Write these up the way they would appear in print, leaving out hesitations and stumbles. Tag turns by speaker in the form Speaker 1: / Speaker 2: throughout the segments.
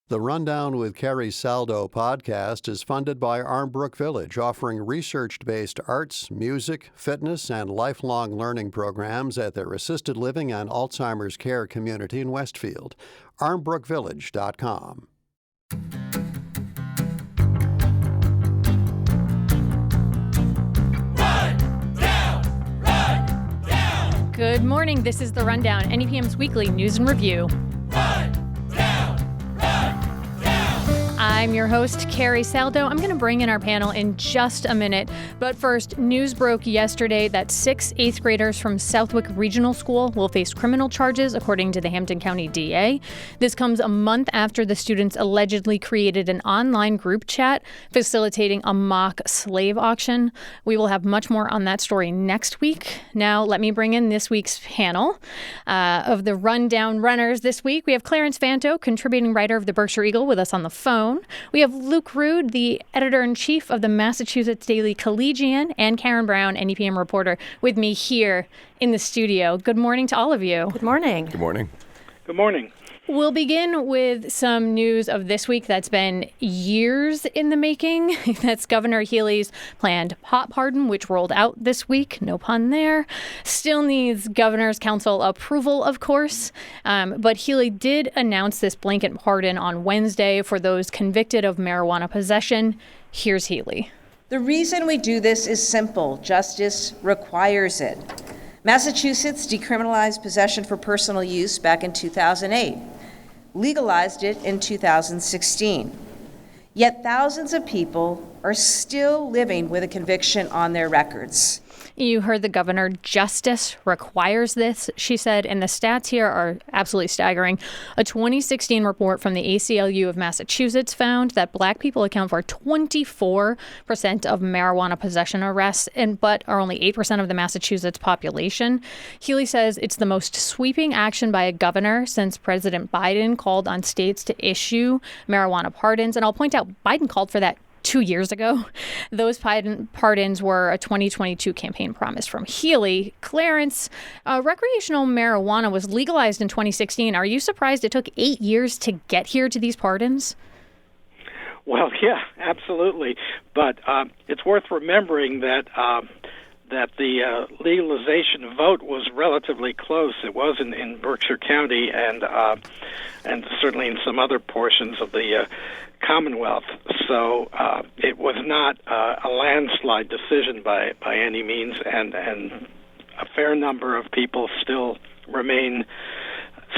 Speaker 1: The Rundown with Carrie Saldo podcast is funded by Armbrook Village, offering research-based arts, music, fitness, and lifelong learning programs at their assisted living and Alzheimer's care community in Westfield. armbrookvillage.com.
Speaker 2: Good morning. This is The Rundown, NEPM's weekly news and review. I'm your host, Carrie Saldo. I'm going to bring in our panel in just a minute. But first, news broke yesterday that 6 eighth graders from Southwick Regional School will face criminal charges, according to the Hampton County DA. This comes a month after the students allegedly created an online group chat facilitating a mock slave auction. We will have much more on that story next week. Now, let me bring in this week's panel of the Rundown runners this week. We have Clarence Fanto, contributing writer of the Berkshire Eagle, with us on the phone. We have Luke Rude, the editor-in-chief of the Massachusetts Daily Collegian, and Karen Brown, NEPM reporter, with me here in the studio. Good morning to all of you.
Speaker 3: Good morning.
Speaker 4: Good morning.
Speaker 5: Good morning.
Speaker 2: We'll begin with some news of this week that's been years in the making. That's Governor Healey's planned pot pardon, which rolled out this week. No pun there. Still needs Governor's Council approval, of course. But Healey did announce this blanket pardon on Wednesday for those convicted of marijuana possession. Here's Healey.
Speaker 3: The reason we do this is simple. Justice requires it. Massachusetts decriminalized possession for personal use back in 2008. Legalized it in 2016. Yet thousands of people are still living with a conviction on their records.
Speaker 2: You heard the governor. Justice requires this, she said, and the stats here are absolutely staggering. A 2016 report from the ACLU of Massachusetts found that Black people account for 24% of marijuana possession arrests, but are only 8% of the Massachusetts population. Healey says it's the most sweeping action by a governor since President Biden called on states to issue marijuana pardons. And I'll point out, Biden called for that 2 years ago. Those pardons were a 2022 campaign promise from Healey. Clarence, recreational marijuana was legalized in 2016. Are you surprised it took 8 years to get here to these pardons?
Speaker 5: Well, yeah, absolutely. But it's worth remembering that the legalization vote was relatively close. It was in Berkshire County and certainly in some other portions of the Commonwealth. So it was not a landslide decision by any means, and a fair number of people still remain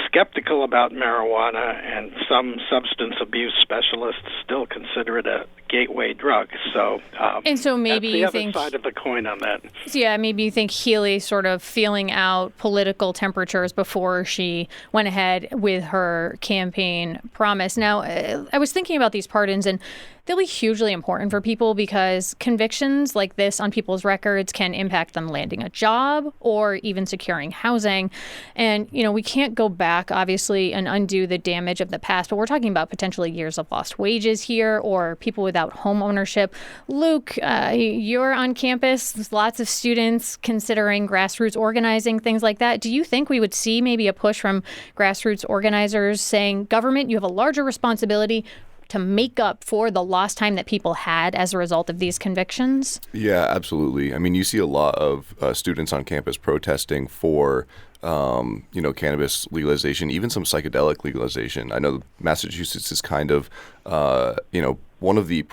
Speaker 5: skeptical about marijuana, and some substance abuse specialists still consider it a gateway drug. So,
Speaker 2: and so maybe
Speaker 5: that's the
Speaker 2: you
Speaker 5: other
Speaker 2: think,
Speaker 5: side of the coin on that.
Speaker 2: Yeah, maybe you think Healey sort of feeling out political temperatures before she went ahead with her campaign promise. Now, I was thinking about these pardons, and they'll be hugely important for people because convictions like this on people's records can impact them landing a job or even securing housing. And, you know, we can't go back, obviously, and undo the damage of the past, but we're talking about potentially years of lost wages here or people without home ownership. Luke, you're on campus. There's lots of students considering grassroots organizing, things like that. Do you think we would see maybe a push from grassroots organizers saying, government, you have a larger responsibility to make up for the lost time that people had as a result of these convictions?
Speaker 4: Yeah, absolutely. I mean, you see a lot of students on campus protesting for, cannabis legalization, even some psychedelic legalization. I know Massachusetts is kind of, one of the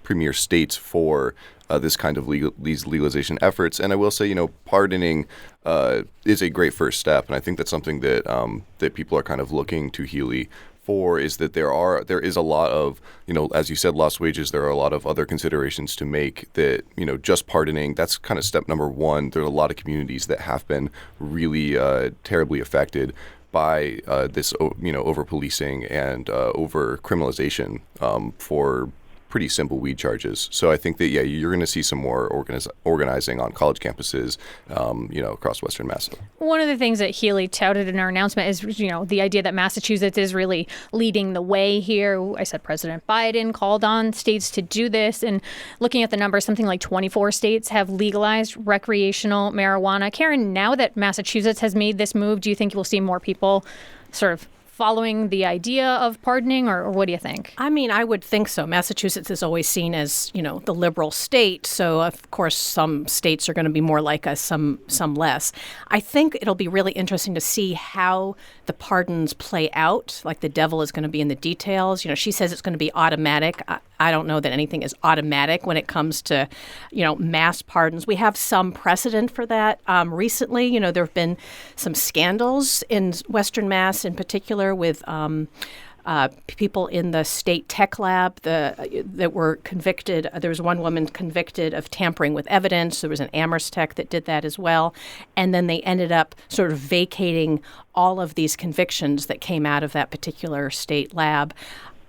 Speaker 4: premier states for this kind of these legalization efforts. And I will say, pardoning is a great first step. And I think that's something that that people are kind of looking to Healey for, is that there is a lot of, as you said, lost wages. There are a lot of other considerations to make that, just pardoning, that's kind of step number one. There are a lot of communities that have been really terribly affected by this, over policing and over criminalization for pretty simple weed charges. So I think that, you're going to see some more organizing on college campuses, across Western Mass.
Speaker 2: One of the things that Healey touted in her announcement is, the idea that Massachusetts is really leading the way here. I said President Biden called on states to do this. And looking at the numbers, something like 24 states have legalized recreational marijuana. Karen, now that Massachusetts has made this move, do you think you'll see more people sort of following the idea of pardoning, or what do you think?
Speaker 6: I mean, I would think so. Massachusetts is always seen as, the liberal state. So, of course, some states are going to be more like us, some less. I think it'll be really interesting to see how the pardons play out. Like, the devil is going to be in the details. She says it's going to be automatic. I don't know that anything is automatic when it comes to, mass pardons. We have some precedent for that. Recently, there have been some scandals in Western Mass, in particular, with people in the state tech lab that were convicted. There was one woman convicted of tampering with evidence. There was an Amherst tech that did that as well. And then they ended up sort of vacating all of these convictions that came out of that particular state lab.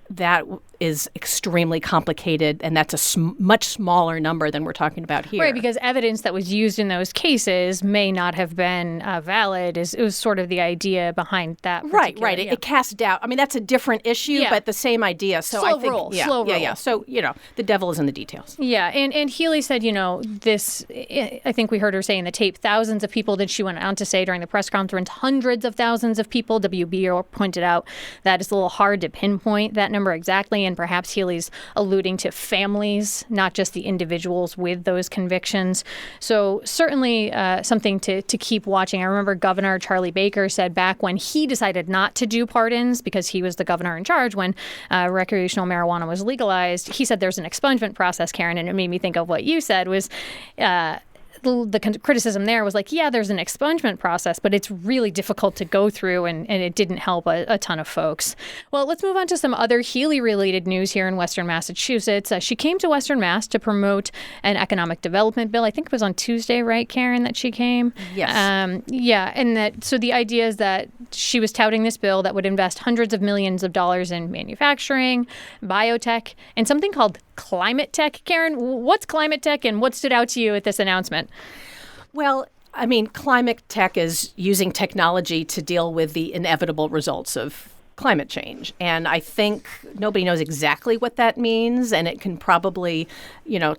Speaker 6: That is extremely complicated, and that's a much smaller number than we're talking about here.
Speaker 2: Right, because evidence that was used in those cases may not have been valid. It was sort of the idea behind that.
Speaker 6: Right. Yeah. It casts doubt. I mean, that's a different issue, but the same idea. So
Speaker 2: slow
Speaker 6: I think,
Speaker 2: roll.
Speaker 6: Yeah. So, the devil is in the details.
Speaker 2: Yeah, and Healy said, this, I think we heard her say in the tape, thousands of people, she went on to say during the press conference, hundreds of thousands of people. WBO pointed out that it's a little hard to pinpoint that number exactly, and perhaps Healy's alluding to families, not just the individuals with those convictions. So certainly something to keep watching. I remember Governor Charlie Baker said back when he decided not to do pardons because he was the governor in charge when recreational marijuana was legalized, he said there's an expungement process, Karen, and it made me think of what you said was the criticism there was like, yeah, there's an expungement process, but it's really difficult to go through, and it didn't help a ton of folks. Well, let's move on to some other Healy-related news here in Western Massachusetts. She came to Western Mass to promote an economic development bill. I think it was on Tuesday, right, Karen, that she came?
Speaker 6: Yes.
Speaker 2: So the idea is that she was touting this bill that would invest hundreds of millions of dollars in manufacturing, biotech, and something called climate tech. Karen, what's climate tech, and what stood out to you at this announcement?
Speaker 6: Well, I mean, climate tech is using technology to deal with the inevitable results of climate change. And I think nobody knows exactly what that means, and it can probably,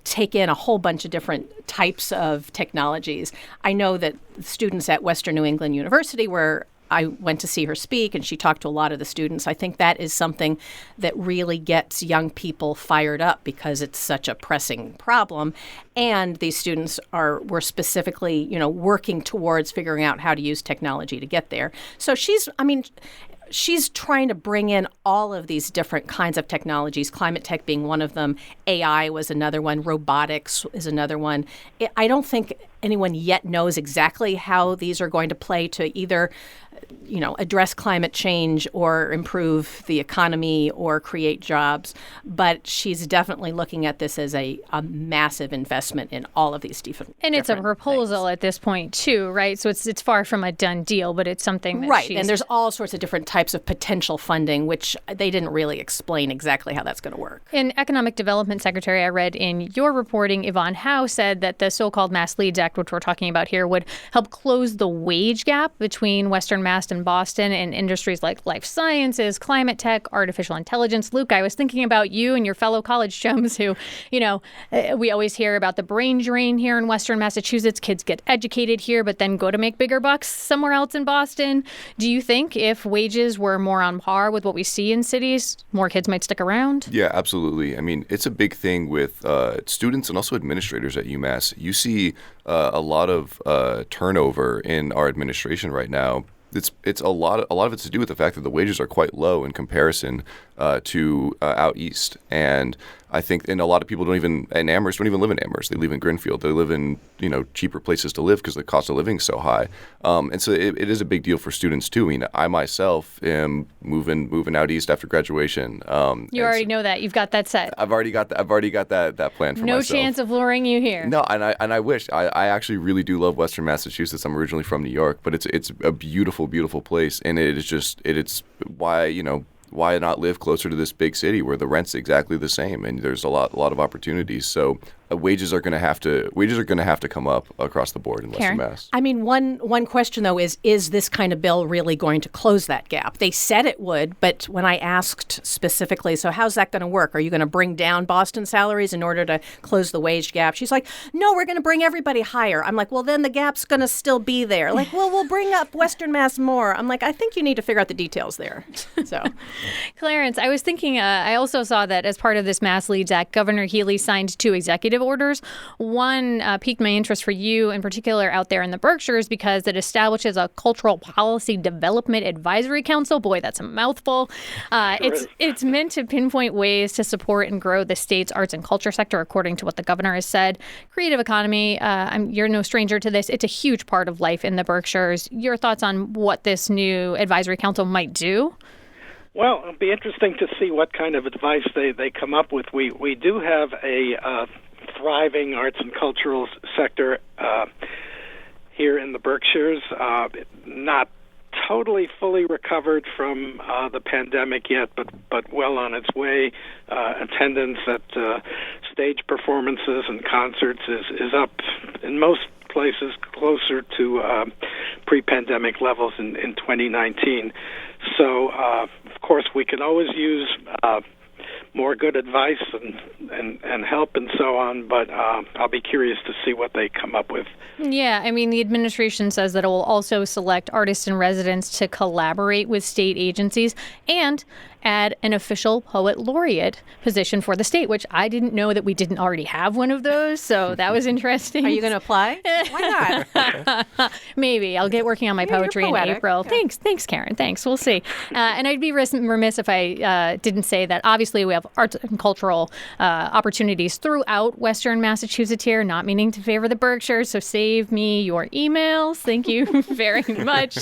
Speaker 6: take in a whole bunch of different types of technologies. I know that students at Western New England University, where I went to see her speak, and she talked to a lot of the students. I think that is something that really gets young people fired up because it's such a pressing problem. And these students were specifically, working towards figuring out how to use technology to get there. So she's trying to bring in all of these different kinds of technologies, climate tech being one of them. AI was another one. Robotics is another one. I don't think anyone yet knows exactly how these are going to play to either address climate change or improve the economy or create jobs. But she's definitely looking at this as a massive investment in all of these different
Speaker 2: And it's a proposal
Speaker 6: things.
Speaker 2: At this point, too, right? So it's far from a done deal, but it's something that
Speaker 6: right. And there's all sorts of different types of potential funding, which they didn't really explain exactly how that's going to work.
Speaker 2: An economic development secretary I read in your reporting, Yvonne Howe, said that the so-called Mass Leads Act, which we're talking about here, would help close the wage gap between Western Mass and Boston in industries like life sciences, climate tech, artificial intelligence. Luke, I was thinking about you and your fellow college chums who, we always hear about the brain drain here in Western Massachusetts. Kids get educated here, but then go to make bigger bucks somewhere else in Boston. Do you think if wages were more on par with what we see in cities, more kids might stick around?
Speaker 4: Yeah, absolutely. I mean, it's a big thing with students and also administrators at UMass. You see a lot of turnover in our administration right now. It's a lot of it's to do with the fact that the wages are quite low in comparison to out east, and I think a lot of people in Amherst don't even live in Amherst. They live in Greenfield. They live in cheaper places to live because the cost of living is so high, and so it is a big deal for students too. I mean, I myself am moving out east after graduation.
Speaker 2: You already know that. You've got that set.
Speaker 4: I've already got that plan for myself.
Speaker 2: No chance of luring you here.
Speaker 4: No, and I wish. I actually really do love Western Massachusetts. I'm originally from New York, but it's a beautiful place, and it's why not live closer to this big city where the rent's exactly the same and there's a lot of opportunities. So wages are going to have to come up across the board in Western Mass.
Speaker 6: I mean, one question, though, is this kind of bill really going to close that gap? They said it would, but when I asked specifically, so how's that going to work? Are you going to bring down Boston salaries in order to close the wage gap? She's like, no, we're going to bring everybody higher. I'm like, well, then the gap's going to still be there. Like, well, we'll bring up Western Mass more. I'm like, I think you need to figure out the details there. So,
Speaker 2: Clarence, I was thinking, I also saw that as part of this Mass Leads Act, Governor Healy signed 2 executive orders. One piqued my interest for you in particular out there in the Berkshires because it establishes a cultural policy development advisory council. Boy, that's a mouthful. It's meant to pinpoint ways to support and grow the state's arts and culture sector, according to what the governor has said. Creative economy, you're no stranger to this. It's a huge part of life in the Berkshires. Your thoughts on what this new advisory council might do?
Speaker 5: Well, it'll be interesting to see what kind of advice they come up with. We do have a thriving arts and cultural sector here in the Berkshires, not totally fully recovered from the pandemic yet, but well on its way. Attendance at stage performances and concerts is up in most places closer to pre-pandemic levels in 2019. So, of course, we can always use more good advice and help and so on, but I'll be curious to see what they come up with.
Speaker 2: Yeah, I mean, the administration says that it will also select artists in residence to collaborate with state agencies and add an official poet laureate position for the state, which I didn't know that we didn't already have one of those, so that was interesting.
Speaker 6: Are you going to apply? Why not?
Speaker 2: Maybe. I'll get working on my poetry in April. Yeah. Thanks, Karen. Thanks. We'll see. And I'd be remiss if I didn't say that obviously we have arts and cultural opportunities throughout Western Massachusetts here, not meaning to favor the Berkshires, so save me your emails. Thank you very much.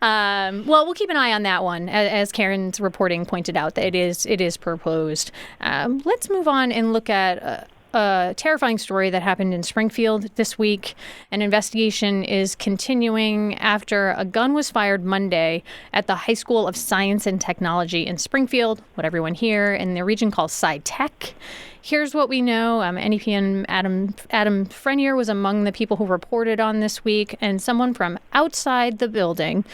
Speaker 2: Well, we'll keep an eye on that one, as Karen's reporting pointed out that it is proposed. Let's move on and look at a terrifying story that happened in Springfield this week. An investigation is continuing after a gun was fired Monday at the High School of Science and Technology in Springfield, what everyone here in the region calls Sci-Tech. Here's what we know. NEPN Adam Frenier was among the people who reported on this week, and someone from outside the building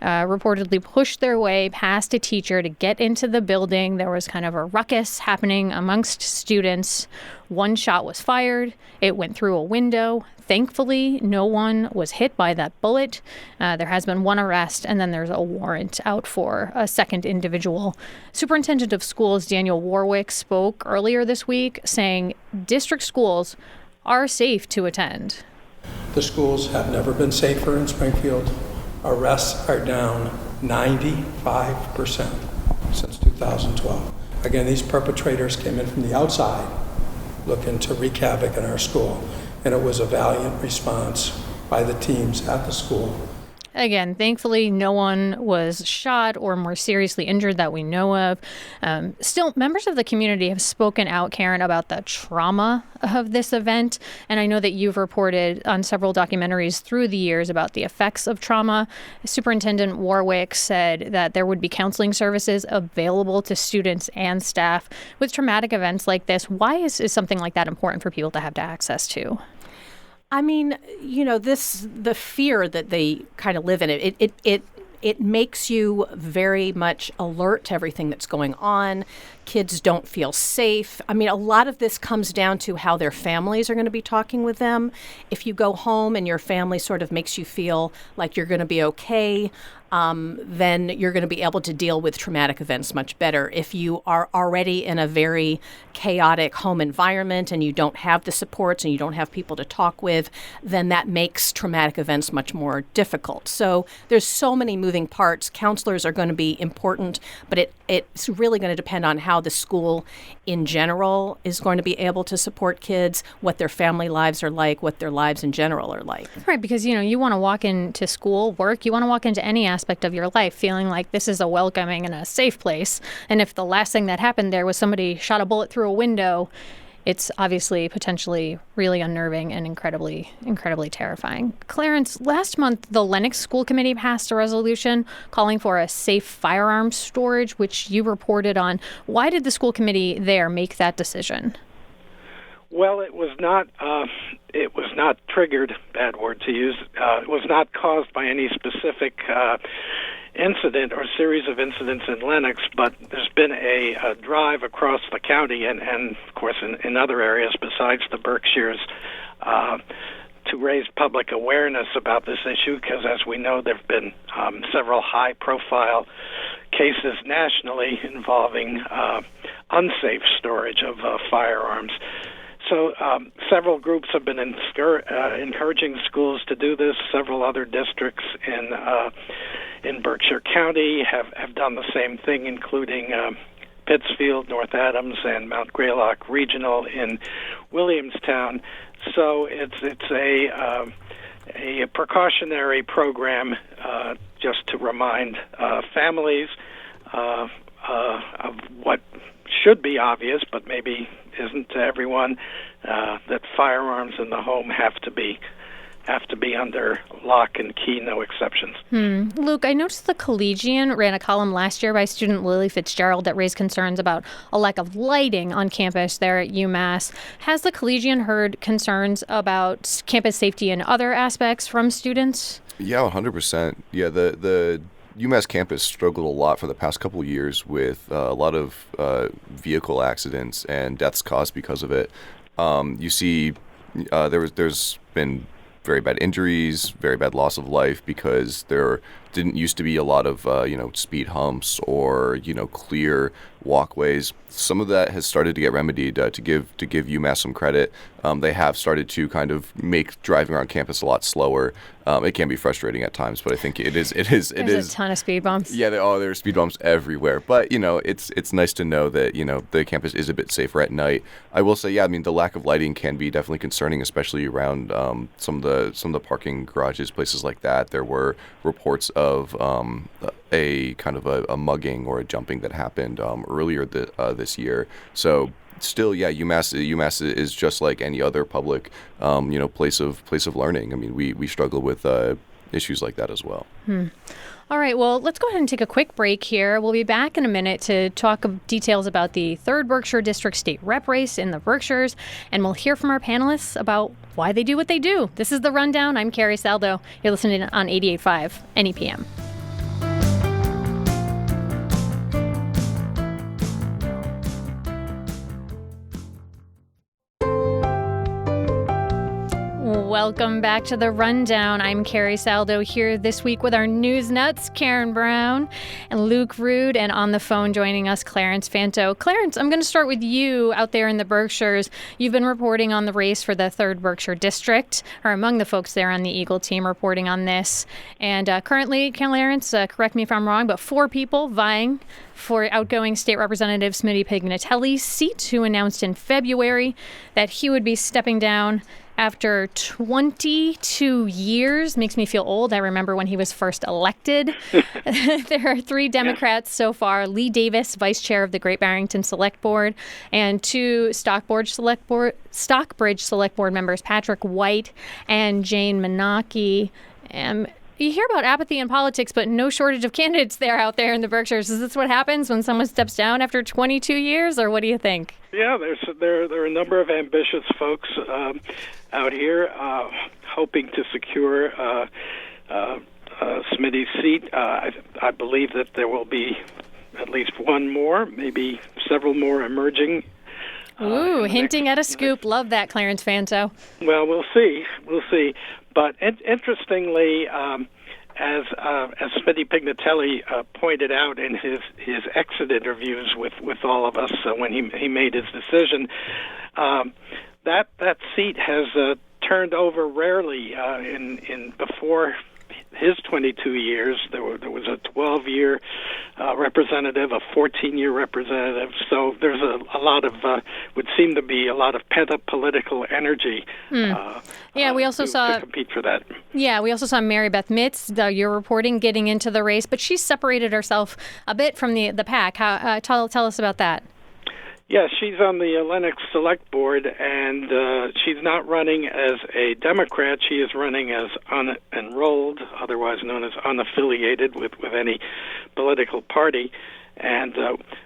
Speaker 2: reportedly pushed their way past a teacher to get into the building. There was kind of a ruckus happening amongst students. One shot was fired. It went through a window. Thankfully, no one was hit by that bullet. There has been one arrest, and then there's a warrant out for a second individual. Superintendent of Schools Daniel Warwick spoke earlier this week saying district schools are safe to attend.
Speaker 7: The schools have never been safer in Springfield. Arrests are down 95% since 2012. Again, these perpetrators came in from the outside looking to wreak havoc in our school. And it was a valiant response by the teams at the school.
Speaker 2: Again, thankfully, no one was shot or more seriously injured that we know of. Still, members of the community have spoken out, Karen, about the trauma of this event. And I know that you've reported on several documentaries through the years about the effects of trauma. Superintendent Warwick said that there would be counseling services available to students and staff with traumatic events like this. Why is something like that important for people to have access to?
Speaker 6: I mean, the fear that they kind of live in, it makes you very much alert to everything that's going on. Kids don't feel safe. I mean, a lot of this comes down to how their families are going to be talking with them. If you go home and your family sort of makes you feel like you're going to be okay, then you're going to be able to deal with traumatic events much better. If you are already in a very chaotic home environment and you don't have the supports and you don't have people to talk with, then that makes traumatic events much more difficult. So there's so many moving parts. Counselors are going to be important, but it's really going to depend on how the school in general is going to be able to support kids, what their family lives are like, what their lives in general are like.
Speaker 2: Right, because, you want to walk into school, work, you want to walk into any aspect of your life feeling like this is a welcoming and a safe place. And if the last thing that happened there was somebody shot a bullet through a window, it's obviously potentially really unnerving and incredibly, incredibly terrifying. Clarence, last month, the Lenox School Committee passed a resolution calling for a safe firearms storage, which you reported on. Why did the school committee there make that decision?
Speaker 5: Well, it was not. It was not triggered. Bad word to use. It was not caused by any specific incident or series of incidents in Lenox, but there's been a drive across the county and of course, in other areas besides the Berkshires, to raise public awareness about this issue, because as we know, there have been several high-profile cases nationally involving unsafe storage of firearms. So several groups have been encouraging schools to do this. Several other districts in Berkshire County have done the same thing, including Pittsfield, North Adams, and Mount Greylock Regional in Williamstown. So it's a precautionary program just to remind families of what should be obvious, but maybe isn't to everyone, that firearms in the home have to be under lock and key, no exceptions.
Speaker 2: Luke, I noticed the Collegian ran a column last year by student Lily Fitzgerald that raised concerns about a lack of lighting on campus there at UMass. Has the Collegian heard concerns about campus safety and other aspects from students?
Speaker 4: Yeah, 100%. Yeah, the UMass campus struggled a lot for the past couple of years with a lot of vehicle accidents and deaths caused because of it. You see, there's been very bad injuries, very bad loss of life because there didn't used to be a lot of speed humps or clear walkways. Some of that has started to get remedied. To give UMass some credit, they have started to kind of make driving around campus a lot slower. It can be frustrating at times, but I think it is.
Speaker 2: There's a ton of speed bumps.
Speaker 4: Yeah, there are speed bumps everywhere. But it's nice to know that the campus is a bit safer at night. I will say, the lack of lighting can be definitely concerning, especially around some of the parking garages, places like that. There were reports of a kind of a mugging or a jumping that happened earlier this year. So still, UMass is just like any other public place of learning. I mean, we struggle with issues like that as well.
Speaker 2: All right, well, let's go ahead and take a quick break here. We'll be back in a minute to talk details about the 3rd Berkshire District State Rep race in the Berkshires, and we'll hear from our panelists about why they do what they do. This is The Rundown. I'm Carrie Saldo. You're listening on 88.5 NEPM. Welcome back to The Rundown. I'm Carrie Saldo here this week with our news nuts, Karen Brown and Luke Rude, and on the phone joining us, Clarence Fanto. Clarence, I'm going to start with you out there in the Berkshires. You've been reporting on the race for the 3rd Berkshire District, or among the folks there on the Eagle team reporting on this. And currently, Clarence, correct me if I'm wrong, but 4 people vying for outgoing State Representative Smitty Pignatelli's seat, who announced in February that he would be stepping down after 22 years. Makes me feel old. I remember when he was first elected. There are 3 Democrats so far: Lee Davis, vice chair of the Great Barrington Select Board, and 2 Stockbridge Select Board members, Patrick White and Jane Menaki. You hear about apathy in politics, but no shortage of candidates out there in the Berkshires. Is this what happens when someone steps down after 22 years, or what do you think?
Speaker 5: Yeah, there are a number of ambitious folks out here hoping to secure Smitty's seat. I believe that there will be at least one more, maybe several more emerging.
Speaker 2: Ooh, hinting at a scoop. Love that, Clarence Fanto.
Speaker 5: Well, we'll see. But interestingly, as Smitty Pignatelli pointed out in his exit interviews with all of us when he made his decision, that seat has turned over rarely. In before his 22 years, there was a 12-year representative, a 14-year representative. So there's a lot of would seem to be a lot of pent-up political energy.
Speaker 2: We also saw
Speaker 5: to compete for that.
Speaker 2: Yeah, we also saw Mary Beth Mitz, your reporting, getting into the race, but she's separated herself a bit from the pack. Tell us about that.
Speaker 5: Yeah, she's on the Lenox Select Board, and she's not running as a Democrat. She is running as unenrolled, otherwise known as unaffiliated with any political party. And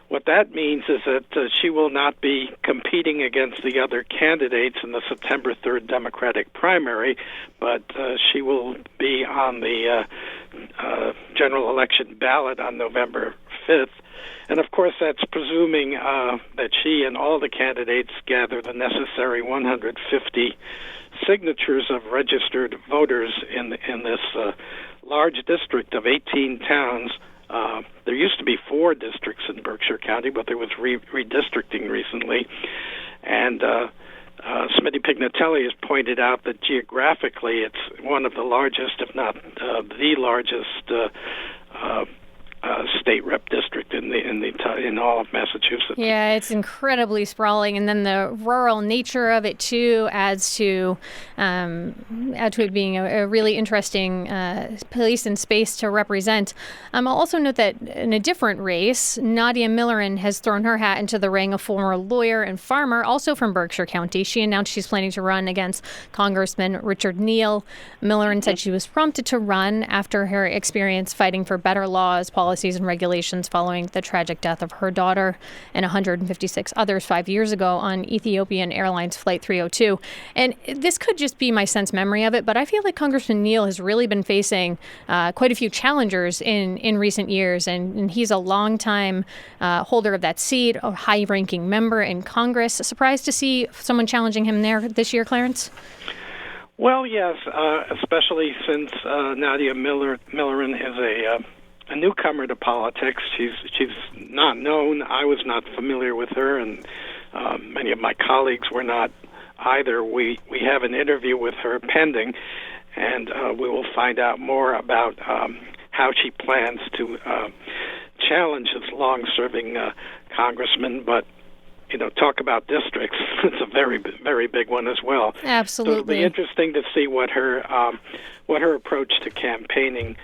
Speaker 5: what that means is that she will not be competing against the other candidates in the September 3rd Democratic primary, but she will be on the general election ballot on November 5th. And of course, that's presuming that she and all the candidates gather the necessary 150 signatures of registered voters in this large district of 18 towns. There used to be 4 districts in Berkshire County, but there was redistricting recently. And Smitty Pignatelli has pointed out that geographically it's one of the largest, if not the largest, state rep district in all of Massachusetts.
Speaker 2: Yeah, it's incredibly sprawling, and then the rural nature of it too adds to it being a really interesting place and space to represent. I'll also note that in a different race, Nadia Millerin has thrown her hat into the ring, a former lawyer and farmer, also from Berkshire County. She announced she's planning to run against Congressman Richard Neal. Millerin said she was prompted to run after her experience fighting for better laws, policies, and regulations following the tragic death of her daughter and 156 others 5 years ago on Ethiopian Airlines Flight 302. And this could just be my sense memory of it, but I feel like Congressman Neal has really been facing quite a few challengers in recent years, and he's a longtime holder of that seat, a high-ranking member in Congress. Surprised to see someone challenging him there this year, Clarence?
Speaker 5: Well, yes, especially since Nadia Millerin is a newcomer to politics. She's not known. I was not familiar with her, and many of my colleagues were not either. We have an interview with her pending, and we will find out more about how she plans to challenge this long-serving congressman. But talk about districts. It's a very, very big one as well.
Speaker 2: Absolutely.
Speaker 5: So it'll be interesting to see what her approach to campaigning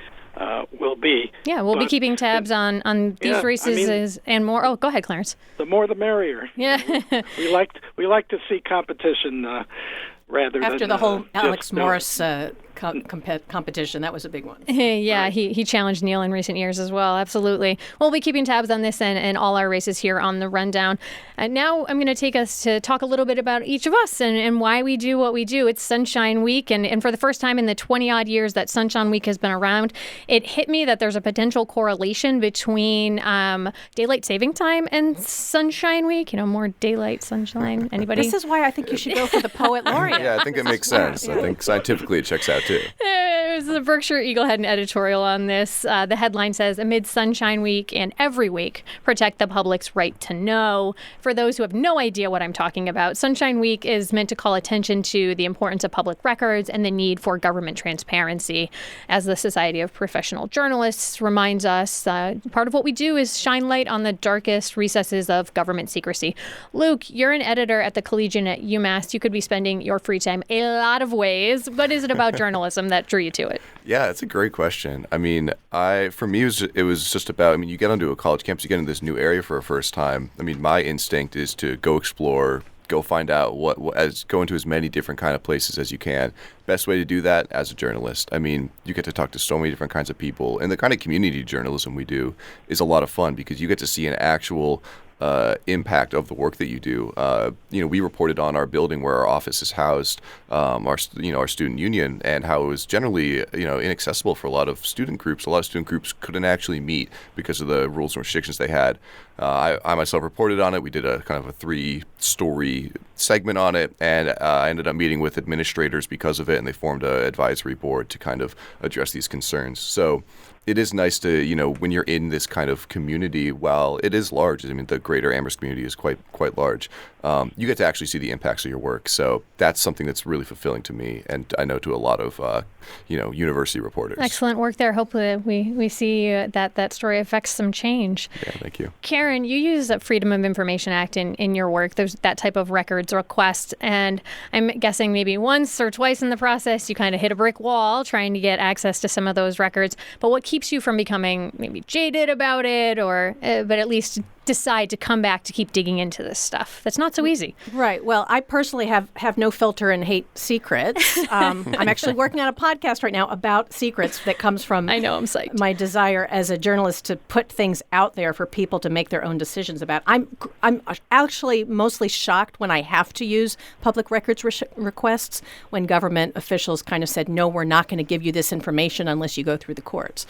Speaker 5: will be.
Speaker 2: Yeah, we'll be keeping tabs on these races and more. Oh, go ahead, Clarence.
Speaker 5: The more the merrier.
Speaker 2: Yeah.
Speaker 5: we like to see competition rather
Speaker 6: after
Speaker 5: than
Speaker 6: the whole Alex
Speaker 5: no.
Speaker 6: Morris competition. That was a big one.
Speaker 2: Yeah,
Speaker 5: Right.
Speaker 2: he challenged Neal in recent years as well. Absolutely. We'll be keeping tabs on this and all our races here on the Rundown. Now I'm going to take us to talk a little bit about each of us and why we do what we do. It's Sunshine Week, and for the first time in the 20-odd years that Sunshine Week has been around, it hit me that there's a potential correlation between daylight saving time and Sunshine Week. More daylight, sunshine. Anybody?
Speaker 6: This is why I think you should go for the poet laureate.
Speaker 4: Yeah, I think it makes sense. I think scientifically it checks out too.
Speaker 2: The Berkshire Eagle had an editorial on this. The headline says, amid Sunshine Week and every week, protect the public's right to know. For those who have no idea what I'm talking about, Sunshine Week is meant to call attention to the importance of public records and the need for government transparency. As the Society of Professional Journalists reminds us, part of what we do is shine light on the darkest recesses of government secrecy. Luke, you're an editor at the Collegian at UMass. You could be spending your free time a lot of ways. What is it about journalism that drew you to it?
Speaker 4: Yeah, it's a great question. I mean, for me, it was just about, you get onto a college campus, you get into this new area for a first time. My instinct is to go explore, go find out go into as many different kind of places as you can. Best way to do that as a journalist. You get to talk to so many different kinds of people, and the kind of community journalism we do is a lot of fun because you get to see an actual impact of the work that you do. We reported on our building where our office is housed, our student union, and how it was generally inaccessible for a lot of student groups. A lot of student groups couldn't actually meet because of the rules and restrictions they had. I myself reported on it. We did a kind of a 3-story segment on it, and I ended up meeting with administrators because of it, and they formed an advisory board to kind of address these concerns. So it is nice to, when you're in this kind of community, while it is large, the greater Amherst community is quite large, you get to actually see the impacts of your work. So that's something that's really fulfilling to me, and I know to a lot of, university reporters.
Speaker 2: Excellent work there. Hopefully we see that story affects some change.
Speaker 4: Yeah, thank you.
Speaker 2: Karen, you use the Freedom of Information Act in your work. There's that type of records request, and I'm guessing maybe once or twice in the process you kind of hit a brick wall trying to get access to some of those records. But what keeps you from becoming maybe jaded about it, or but at least decide to come back to keep digging into this stuff. That's not so easy.
Speaker 6: Right. Well, I personally have no filter and hate secrets. I'm actually working on a podcast right now about secrets that comes from
Speaker 2: I know, I'm psyched.
Speaker 6: my desire as a journalist to put things out there for people to make their own decisions about. I'm actually mostly shocked when I have to use public records requests when government officials kind of said, no, we're not going to give you this information unless you go through the courts.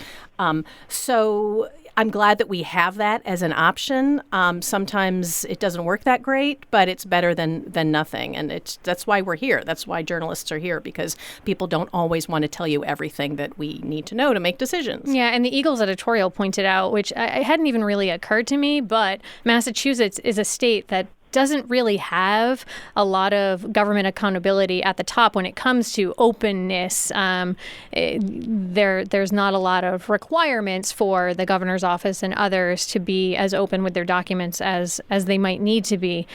Speaker 6: So I'm glad that we have that as an option. Sometimes it doesn't work that great, but it's better than nothing. And that's why we're here. That's why journalists are here, because people don't always want to tell you everything that we need to know to make decisions.
Speaker 2: Yeah, and the Eagles editorial pointed out, which I hadn't even really occurred to me, but Massachusetts is a state that doesn't really have a lot of government accountability at the top when it comes to openness. There's not a lot of requirements for the governor's office and others to be as open with their documents as they might need to be.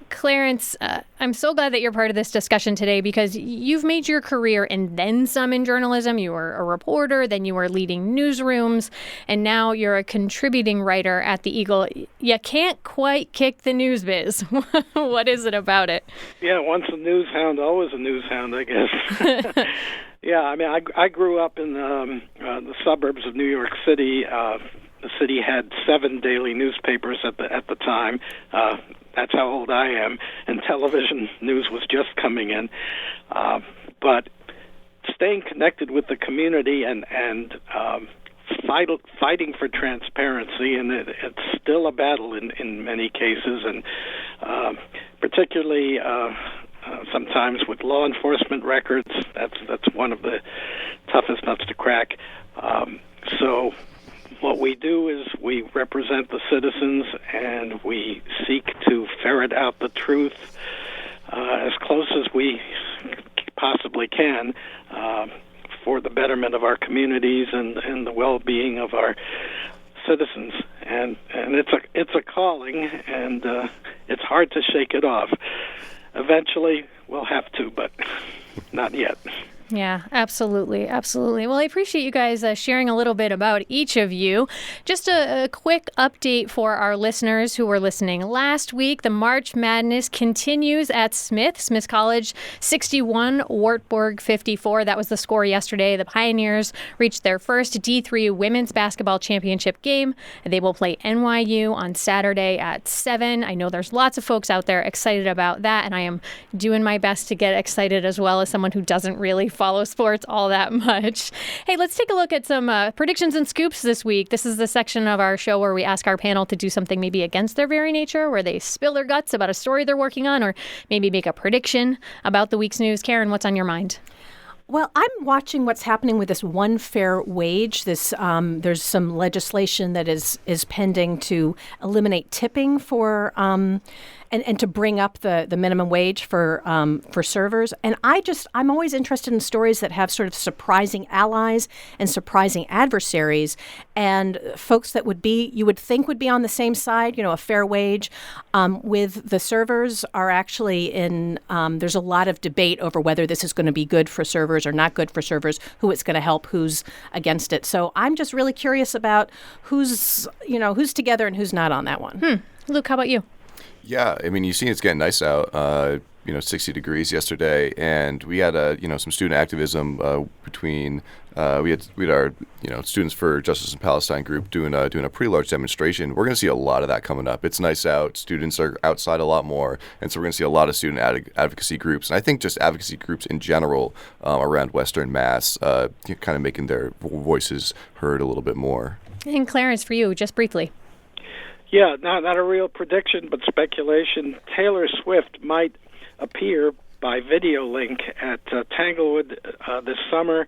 Speaker 2: Clarence, I'm so glad that you're part of this discussion today, because you've made your career and then some in journalism. You were a reporter, then you were leading newsrooms, and now you're a contributing writer at the Eagle. You can't quite kick the news biz. What is it about it?
Speaker 5: Yeah, once a news hound, always a news hound, I guess. Yeah, I mean, I grew up in the suburbs of New York City. The city had 7 daily newspapers at the time. That's how old I am, and television news was just coming in. But staying connected with the community and fighting for transparency, and it's still a battle in many cases, and particularly sometimes with law enforcement records. That's one of the toughest nuts to crack. So what we do is we represent the citizens, and we seek to ferret out the truth as close as we possibly can for the betterment of our communities and the well-being of our citizens. And it's a calling, and it's hard to shake it off. Eventually, we'll have to, but not yet.
Speaker 2: Yeah, absolutely. Absolutely. Well, I appreciate you guys sharing a little bit about each of you. Just a quick update for our listeners who were listening last week. The March Madness continues at Smith College, 61, Wartburg 54. That was the score yesterday. The Pioneers reached their first D3 women's basketball championship game. They will play NYU on Saturday at 7. I know there's lots of folks out there excited about that, and I am doing my best to get excited as well, as someone who doesn't really follow sports all that much. Hey, let's take a look at some predictions and scoops this week. This is the section of our show where we ask our panel to do something maybe against their very nature, where they spill their guts about a story they're working on, or maybe make a prediction about the week's news. Karen, what's on your mind?
Speaker 6: Well, I'm watching what's happening with this one fair wage. There's some legislation that is pending to eliminate tipping for and to bring up the minimum wage for servers. And I'm always interested in stories that have sort of surprising allies and surprising adversaries, and folks that you would think would be on the same side, a fair wage. With the servers are actually there's a lot of debate over whether this is going to be good for servers or not good for servers, who it's going to help, who's against it. So I'm just really curious about who's together and who's not on that one.
Speaker 2: Luke, how about you?
Speaker 4: Yeah, I mean, you see it's getting nice out. 60 degrees yesterday, and we had some student activism between we had our students for Justice in Palestine group doing a pretty large demonstration. We're going to see a lot of that coming up. It's nice out. Students are outside a lot more, and so we're going to see a lot of student advocacy groups, and I think just advocacy groups in general around Western Mass, kind of making their voices heard a little bit more.
Speaker 2: And Clarence, for you, just briefly.
Speaker 5: Yeah, not a real prediction, but speculation. Taylor Swift might appear by video link at Tanglewood this summer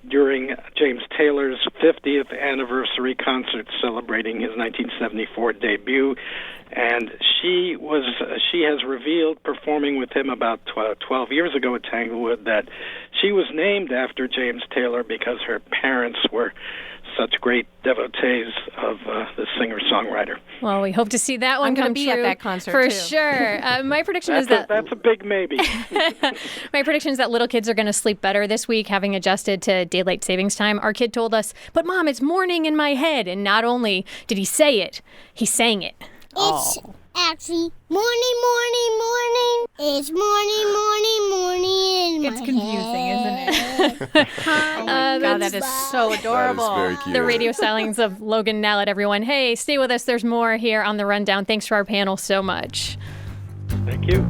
Speaker 5: during James Taylor's 50th anniversary concert celebrating his 1974 debut. And she has revealed, performing with him about 12 years ago at Tanglewood, that she was named after James Taylor because her parents were such great devotees of the singer-songwriter.
Speaker 2: Well, we hope to see that one
Speaker 6: I'm
Speaker 2: come
Speaker 6: gonna be
Speaker 2: true
Speaker 6: at that concert,
Speaker 2: for
Speaker 6: too.
Speaker 2: sure. My prediction is that
Speaker 5: That's a big maybe.
Speaker 2: my prediction is that little kids are going to sleep better this week, having adjusted to daylight savings time. Our kid told us, "But Mom, it's morning in my head." And not only did he say it, he sang it.
Speaker 8: It's actually morning, morning, morning. It's morning, morning, morning in my
Speaker 9: It's confusing, isn't it?
Speaker 6: Oh my God, that is so adorable.
Speaker 4: That is very cute.
Speaker 2: The radio stylings of Logan Nallett, everyone. Hey, stay with us. There's more here on The Rundown. Thanks to our panel so much.
Speaker 5: Thank you.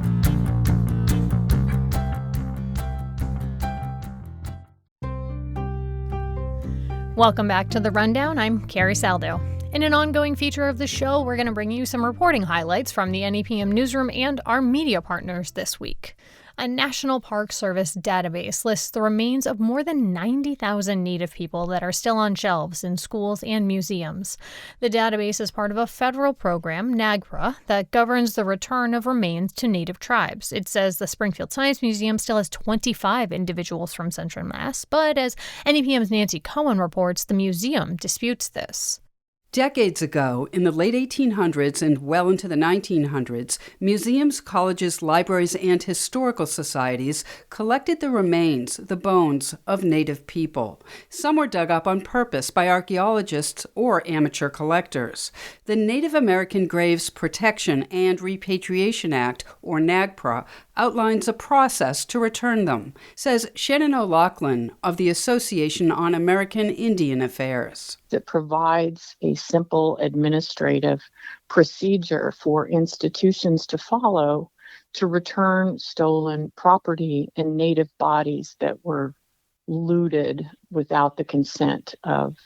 Speaker 2: Welcome back to The Rundown. I'm Carrie Saldo. In an ongoing feature of the show, we're going to bring you some reporting highlights from the NEPM newsroom and our media partners this week. A National Park Service database lists the remains of more than 90,000 Native people that are still on shelves in schools and museums. The database is part of a federal program, NAGPRA, that governs the return of remains to Native tribes. It says the Springfield Science Museum still has 25 individuals from Central Mass, but as NEPM's Nancy Cohen reports, the museum disputes this.
Speaker 10: Decades ago, in the late 1800s and well into the 1900s, museums, colleges, libraries, and historical societies collected the remains, the bones, of Native people. Some were dug up on purpose by archaeologists or amateur collectors. The Native American Graves Protection and Repatriation Act, or NAGPRA, outlines a process to return them, says Shannon O'Loughlin of the Association on American Indian Affairs.
Speaker 11: It provides a simple administrative procedure for institutions to follow to return stolen property and Native bodies that were looted without the consent of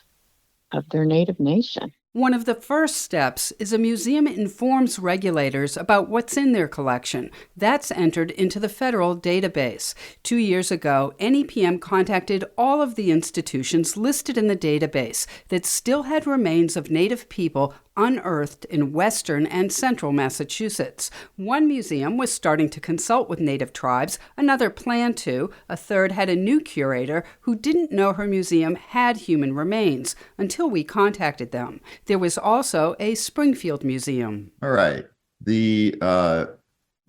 Speaker 11: their Native nation.
Speaker 10: One of the first steps is a museum informs regulators about what's in their collection. That's entered into the federal database. 2 years ago, NEPM contacted all of the institutions listed in the database that still had remains of Native people unearthed in western and central Massachusetts. One museum was starting to consult with Native tribes, another planned to, a third had a new curator who didn't know her museum had human remains until we contacted them. There was also a Springfield museum.
Speaker 12: All right. The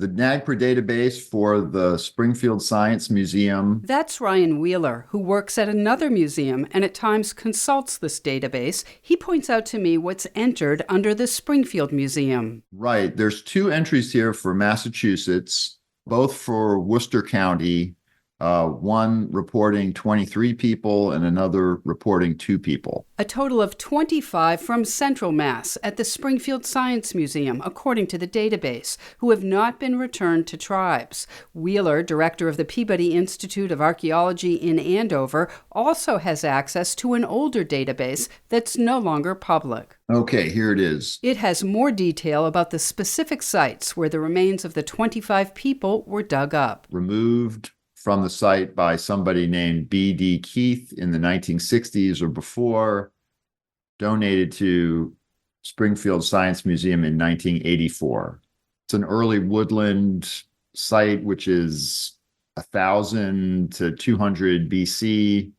Speaker 12: NAGPRA database for the Springfield Science Museum.
Speaker 10: That's Ryan Wheeler, who works at another museum and at times consults this database. He points out to me what's entered under the Springfield Museum.
Speaker 12: Right. There's 2 entries here for Massachusetts, both for Worcester County, one reporting 23 people and another reporting 2 people.
Speaker 10: A total of 25 from Central Mass at the Springfield Science Museum, according to the database, who have not been returned to tribes. Wheeler, director of the Peabody Institute of Archaeology in Andover, also has access to an older database that's no longer public.
Speaker 12: Okay, here it is.
Speaker 10: It has more detail about the specific sites where the remains of the 25 people were dug up.
Speaker 12: Removed from the site by somebody named B.D. Keith in the 1960s or before, donated to Springfield Science Museum in 1984. It's an early woodland site, which is 1,000 to 200 BC,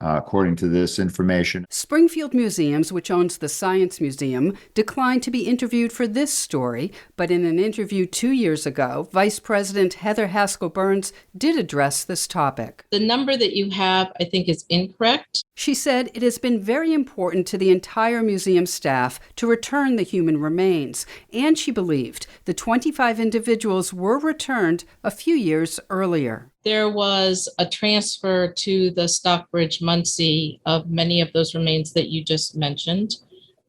Speaker 12: according to this information.
Speaker 10: Springfield Museums, which owns the Science Museum, declined to be interviewed for this story, but in an interview 2 years ago, Vice President Heather Haskell-Burns did address this topic.
Speaker 13: The number that you have, I think, is incorrect.
Speaker 10: She said it has been very important to the entire museum staff to return the human remains, and she believed the 25 individuals were returned a few years earlier.
Speaker 13: There was a transfer to the Stockbridge Muncie of many of those remains that you just mentioned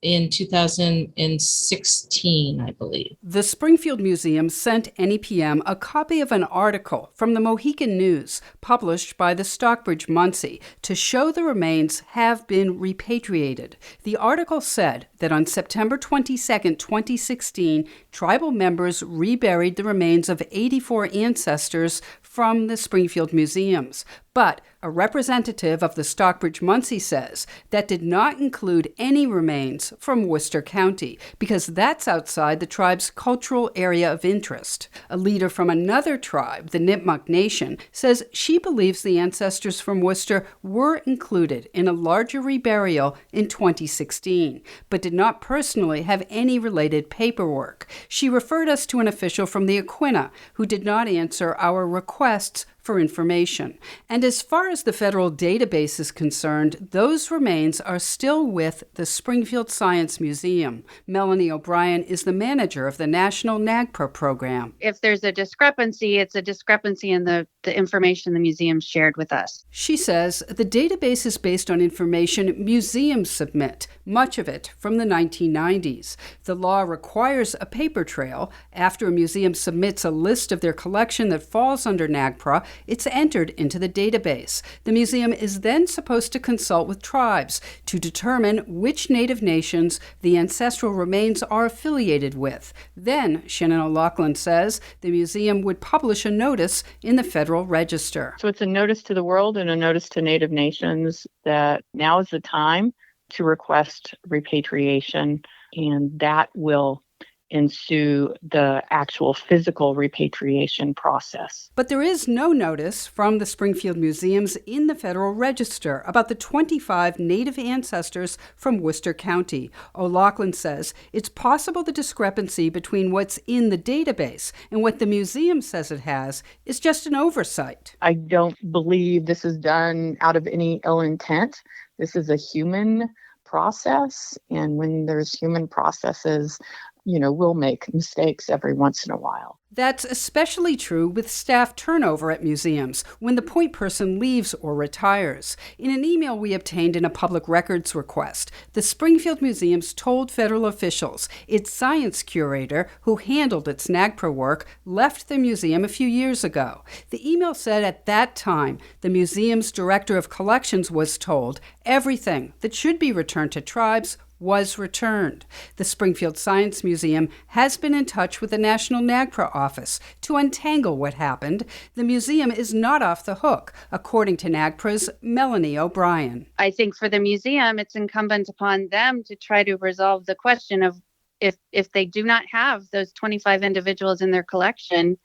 Speaker 13: in 2016, I believe.
Speaker 10: The Springfield Museum sent NEPM a copy of an article from the Mohican News published by the Stockbridge Muncie to show the remains have been repatriated. The article said that on September 22, 2016, tribal members reburied the remains of 84 ancestors from the Springfield Museums. But a representative of the Stockbridge-Munsee says that did not include any remains from Worcester County because that's outside the tribe's cultural area of interest. A leader from another tribe, the Nipmuc Nation, says she believes the ancestors from Worcester were included in a larger reburial in 2016, but did not personally have any related paperwork. She referred us to an official from the Aquinnah who did not answer our requests for information. And as far as the federal database is concerned, those remains are still with the Springfield Science Museum. Melanie O'Brien is the manager of the National NAGPRA program.
Speaker 14: If there's a discrepancy, it's a discrepancy in the information the museum shared with us.
Speaker 10: She says the database is based on information museums submit, much of it from the 1990s. The law requires a paper trail. After a museum submits a list of their collection that falls under NAGPRA, it's entered into the database. The museum is then supposed to consult with tribes to determine which Native nations the ancestral remains are affiliated with. Then, Shannon O'Loughlin says, the museum would publish a notice in the Federal Register.
Speaker 11: So it's a notice to the world and a notice to Native nations that now is the time to request repatriation, and that will ensue the actual physical repatriation process.
Speaker 10: But there is no notice from the Springfield Museums in the Federal Register about the 25 Native ancestors from Worcester County. O'Loughlin says it's possible the discrepancy between what's in the database and what the museum says it has is just an oversight.
Speaker 11: I don't believe this is done out of any ill intent. This is a human process, and when there's human processes, we'll make mistakes every once in a while.
Speaker 10: That's especially true with staff turnover at museums when the point person leaves or retires. In an email we obtained in a public records request, the Springfield Museums told federal officials its science curator, who handled its NAGPRA work, left the museum a few years ago. The email said at that time the museum's director of collections was told everything that should be returned to tribes was returned. The Springfield Science Museum has been in touch with the National NAGPRA office to untangle what happened. The museum is not off the hook, according to NAGPRA's Melanie O'Brien.
Speaker 14: I think for the museum, it's incumbent upon them to try to resolve the question of if they do not have those 25 individuals in their collection,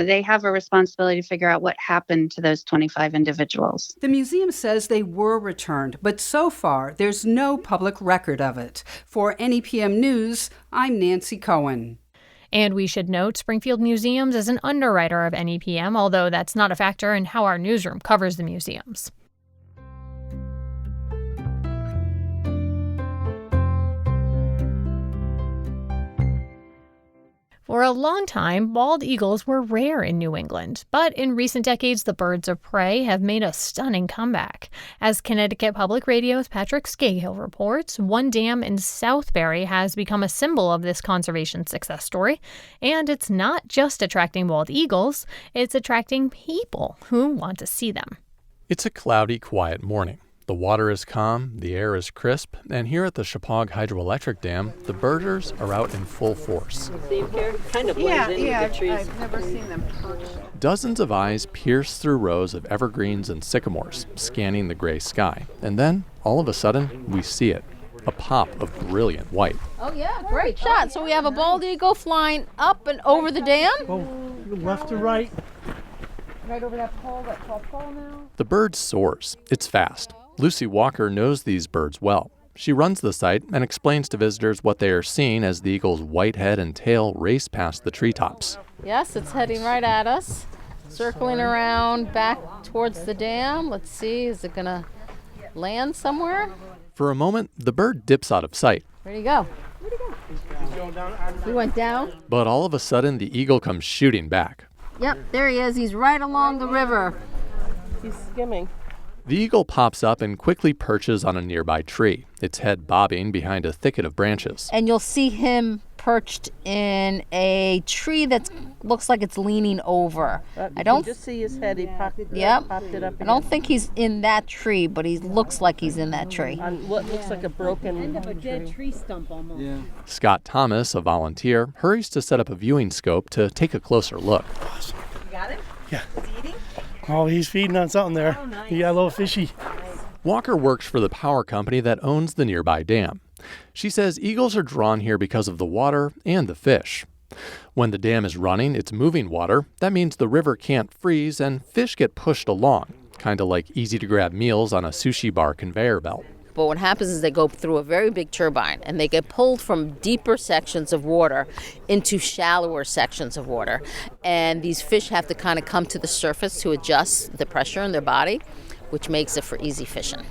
Speaker 14: they have a responsibility to figure out what happened to those 25 individuals.
Speaker 10: The museum says they were returned, but so far there's no public record of it. For NEPM News, I'm Nancy Cohen.
Speaker 2: And we should note Springfield Museums is an underwriter of NEPM, although that's not a factor in how our newsroom covers the museums. For a long time, bald eagles were rare in New England, but in recent decades, the birds of prey have made a stunning comeback. As Connecticut Public Radio's Patrick Scahill reports, one dam in Southbury has become a symbol of this conservation success story, and it's not just attracting bald eagles, it's attracting people who want to see them.
Speaker 15: It's a cloudy, quiet morning. The water is calm, the air is crisp, and here at the Chippewa Hydroelectric Dam, the birders are out in full force.
Speaker 16: Kind of blends in with the trees. I've never seen them.
Speaker 15: Dozens of eyes pierce through rows of evergreens and sycamores, scanning the gray sky. And then, all of a sudden, we see it. A pop of brilliant white.
Speaker 16: Oh, yeah, great shot. So we have a bald eagle flying up and over the dam.
Speaker 17: Oh, left to right.
Speaker 16: Right over that tall pole now.
Speaker 15: The bird soars. It's fast. Lucy Walker knows these birds well. She runs the site and explains to visitors what they are seeing as the eagle's white head and tail race past the treetops.
Speaker 16: Yes, it's heading right at us, circling around back towards the dam. Let's see, is it going to land somewhere?
Speaker 15: For a moment, the bird dips out of sight.
Speaker 16: Where'd he go? He went down?
Speaker 15: But all of a sudden, the eagle comes shooting back.
Speaker 16: Yep, there he is. He's right along the river. He's skimming.
Speaker 15: The eagle pops up and quickly perches on a nearby tree, its head bobbing behind a thicket of branches.
Speaker 16: And you'll see him perched in a tree that looks like it's leaning over.
Speaker 18: I don't just see his head. He popped it up.
Speaker 16: I don't think he's in that tree, but he looks like he's in that tree.
Speaker 18: On what looks like a broken
Speaker 19: end of a dead tree stump almost.
Speaker 15: Yeah. Scott Thomas, a volunteer, hurries to set up a viewing scope to take a closer look.
Speaker 19: You got it?
Speaker 17: Yeah.
Speaker 19: Is he eating?
Speaker 17: Oh, he's feeding on something there. He got a little fishy.
Speaker 15: Walker works for the power company that owns the nearby dam. She says eagles are drawn here because of the water and the fish. When the dam is running, it's moving water. That means the river can't freeze and fish get pushed along, kind of like easy-to-grab meals on a sushi bar conveyor belt.
Speaker 16: But what happens is they go through a very big turbine and they get pulled from deeper sections of water into shallower sections of water. And these fish have to kind of come to the surface to adjust the pressure in their body, which makes it for easy fishing.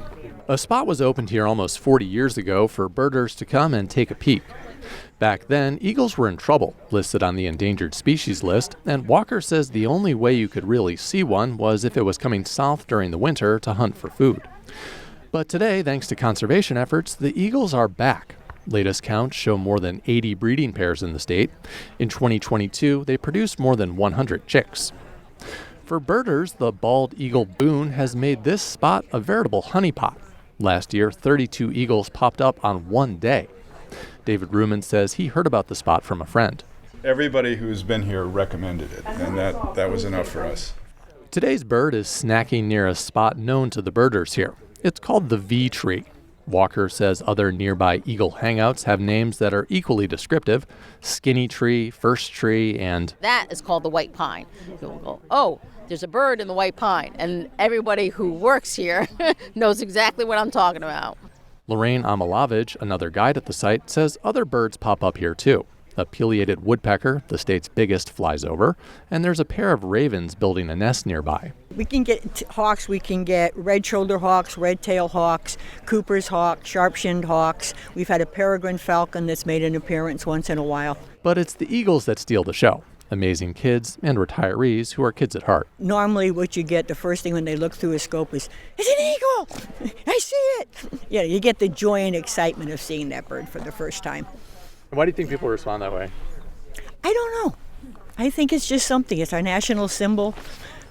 Speaker 15: A spot was opened here almost 40 years ago for birders to come and take a peek. Back then, eagles were in trouble, listed on the endangered species list, and Walker says the only way you could really see one was if it was coming south during the winter to hunt for food. But today, thanks to conservation efforts, the eagles are back. Latest counts show more than 80 breeding pairs in the state. In 2022, they produced more than 100 chicks. For birders, the bald eagle boon has made this spot a veritable honeypot. Last year, 32 eagles popped up on one day. David Ruman says he heard about the spot from a friend.
Speaker 20: Everybody who's been here recommended it, and that was enough for us.
Speaker 15: Today's bird is snacking near a spot known to the birders here. It's called the V tree. Walker says other nearby eagle hangouts have names that are equally descriptive: Skinny Tree, First Tree, and...
Speaker 16: That is called the white pine. You'll go, oh, there's a bird in the white pine. And everybody who works here knows exactly what I'm talking about.
Speaker 15: Lorraine Amalavich, another guide at the site, says other birds pop up here too. A pileated woodpecker, the state's biggest, flies over, and there's a pair of ravens building a nest nearby.
Speaker 21: We can get hawks, we can get red-shouldered hawks, red-tailed hawks, Cooper's hawk, sharp-shinned hawks. We've had a peregrine falcon that's made an appearance once in a while.
Speaker 15: But it's the eagles that steal the show. Amazing kids and retirees who are kids at heart.
Speaker 21: Normally what you get, the first thing when they look through a scope is, it's an eagle! I see it! Yeah, you get the joy and excitement of seeing that bird for the first time.
Speaker 15: Why do you think people respond that way?
Speaker 21: I don't know. I think it's just something. It's our national symbol.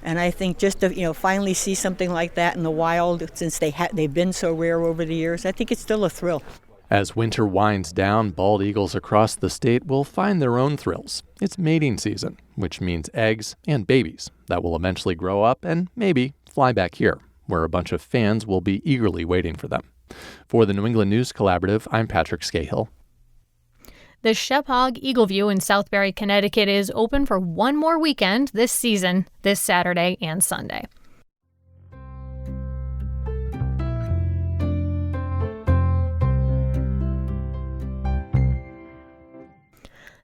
Speaker 21: And I think just to finally see something like that in the wild, since they've been so rare over the years, I think it's still a thrill.
Speaker 15: As winter winds down, bald eagles across the state will find their own thrills. It's mating season, which means eggs and babies that will eventually grow up and maybe fly back here, where a bunch of fans will be eagerly waiting for them. For the New England News Collaborative, I'm Patrick Scahill.
Speaker 2: The Shephog Eagle View in Southbury, Connecticut is open for one more weekend this season, this Saturday and Sunday.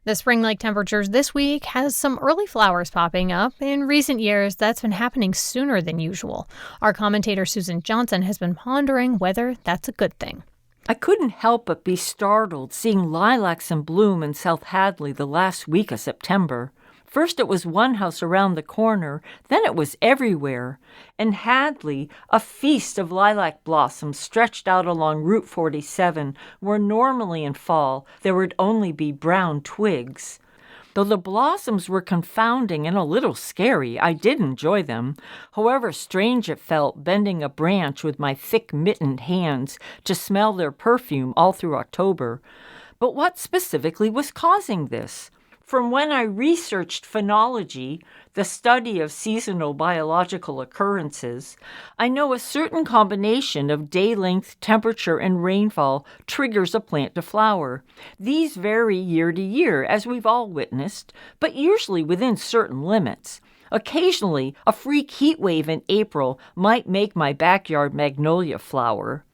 Speaker 2: The spring-like temperatures this week has some early flowers popping up. In recent years, that's been happening sooner than usual. Our commentator Susan Johnson has been pondering whether that's a good thing.
Speaker 22: I couldn't help but be startled seeing lilacs in bloom in South Hadley the last week of September. First it was one house around the corner, then it was everywhere. In Hadley, a feast of lilac blossoms stretched out along Route 47, where normally in fall there would only be brown twigs. Though the blossoms were confounding and a little scary, I did enjoy them. However strange it felt bending a branch with my thick mittened hands to smell their perfume all through October. But what specifically was causing this? From when I researched phenology, the study of seasonal biological occurrences, I know a certain combination of day length, temperature, and rainfall triggers a plant to flower. These vary year to year, as we've all witnessed, but usually within certain limits. Occasionally, a freak heat wave in April might make my backyard magnolia flower.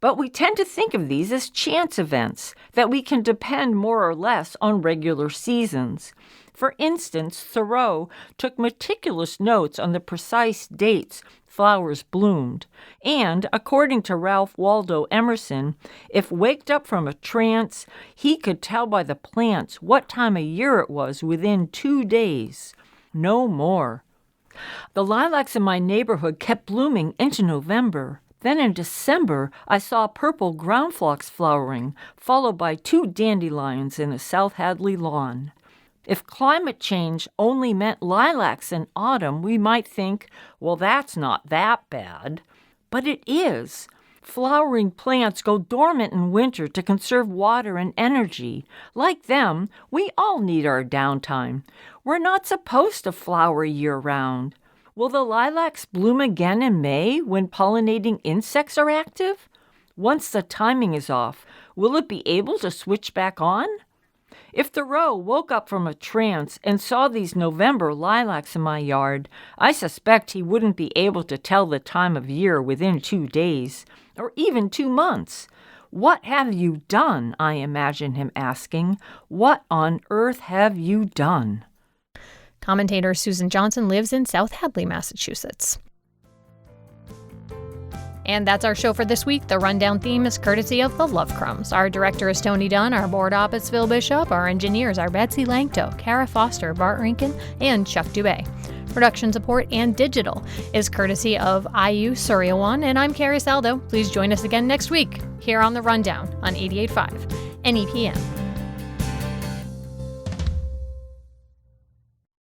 Speaker 22: But we tend to think of these as chance events, that we can depend more or less on regular seasons. For instance, Thoreau took meticulous notes on the precise dates flowers bloomed, and, according to Ralph Waldo Emerson, if waked up from a trance, he could tell by the plants what time of year it was within 2 days. No more. The lilacs in my neighborhood kept blooming into November. Then in December, I saw purple ground phlox flowering, followed by 2 dandelions in a South Hadley lawn. If climate change only meant lilacs in autumn, we might think, well, that's not that bad. But it is. Flowering plants go dormant in winter to conserve water and energy. Like them, we all need our downtime. We're not supposed to flower year-round. Will the lilacs bloom again in May when pollinating insects are active? Once the timing is off, will it be able to switch back on? If Thoreau woke up from a trance and saw these November lilacs in my yard, I suspect he wouldn't be able to tell the time of year within 2 days, or even 2 months. What have you done? I imagine him asking. What on earth have you done?
Speaker 2: Commentator Susan Johnson lives in South Hadley, Massachusetts. And that's our show for this week. The Rundown theme is courtesy of the Love Crumbs. Our director is Tony Dunn. Our board op is Phil Bishop. Our engineers are Betsy Langto, Kara Foster, Bart Rinkin, and Chuck Dubé. Production support and digital is courtesy of Ayu Suryawan, and I'm Carrie Saldo. Please join us again next week here on The Rundown on 88.5 NEPM.